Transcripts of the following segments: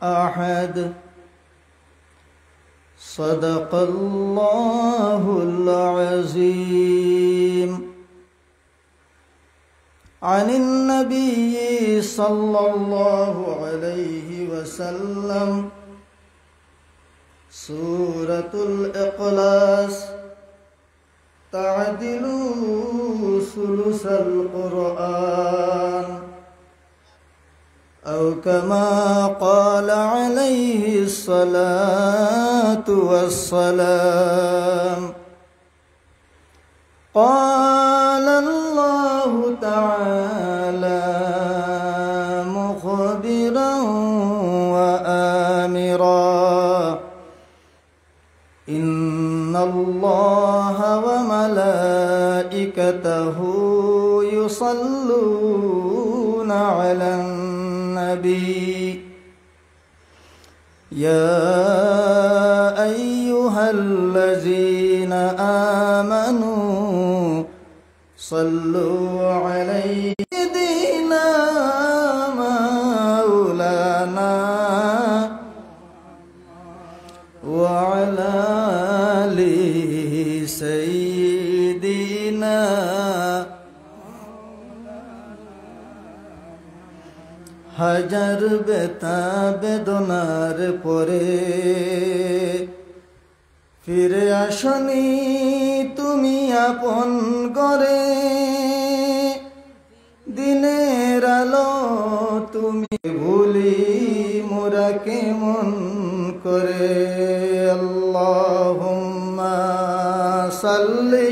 أحد صدق الله العظيم. عن النبي صلى الله عليه وسلم سورة الإخلاص تعدل ثلث القرآن أو كما قال عليه الصلاة والسلام. قال الله تعالى مخبرا وآمرا إن الله وملائكته يصلون على النبي يا أيها الذين آمنوا صلوا عليه سيدنا مولانا وعلى آل سيدنا হাজার বেতা বেদনার পরে ফিরে আসনি তুমি আপন ঘরে, দিনের আলো তুমি ভুলি মোরা কেমন করে। আল্লাহুম্মা সাল্লি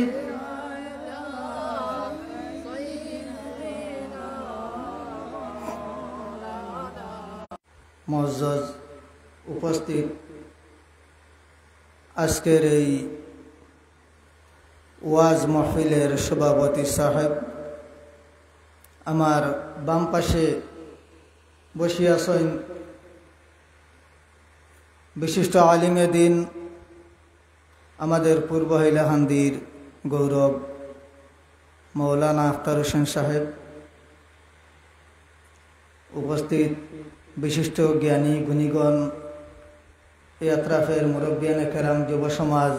মুআজ্জাজ উপস্থিত, আজকের এই ওয়াজ মাহফিলের সভাপতি সাহেব, আমার বাম পাশে বসে আছেন বিশিষ্ট আলিমে দিন, আমাদের পূর্ব হাইলাকান্দির গৌরব মৌলানা আখতার হোসেন সাহেব, উপস্থিত বিশিষ্ট জ্ঞানী গুণীগণ, এই আত্রাফের মুরব্বিয়ানে কেরাম, যুব সমাজ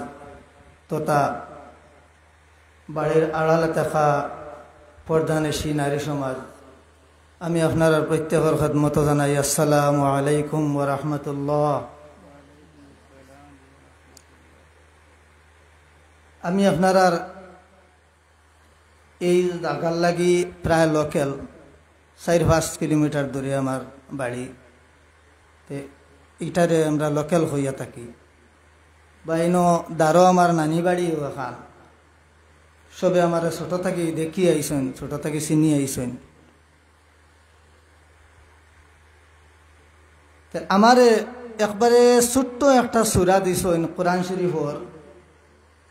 তথা বাড়ির আড়ালে থাকা পর্দানেশী নারী সমাজ, আমি আপনার প্রত্যেকের খেদমত জানাই আসসালামু আলাইকুম ওয়া রাহমাতুল্লাহ। আমি আপনার এই জায়গার লাগি প্রায় লোকাল 4-5 কিলোমিটার দূরে আমার বাড়ি, এটারে আমরা লোকাল হইয়া থাকি। বা ইনো দারো আমার নানি বাড়ি ওখান, সবে আমার ছোট থাকি দেখি আইসেন, ছোট থাকি চিনি আইসেন। আমার একবারে ছোট্ট একটা সূরা দিছেন কোরআন শরীফর,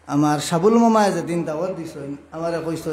আমার সাবুল মামায় যেদিন দাওয়াত দিছেন, আমার কইস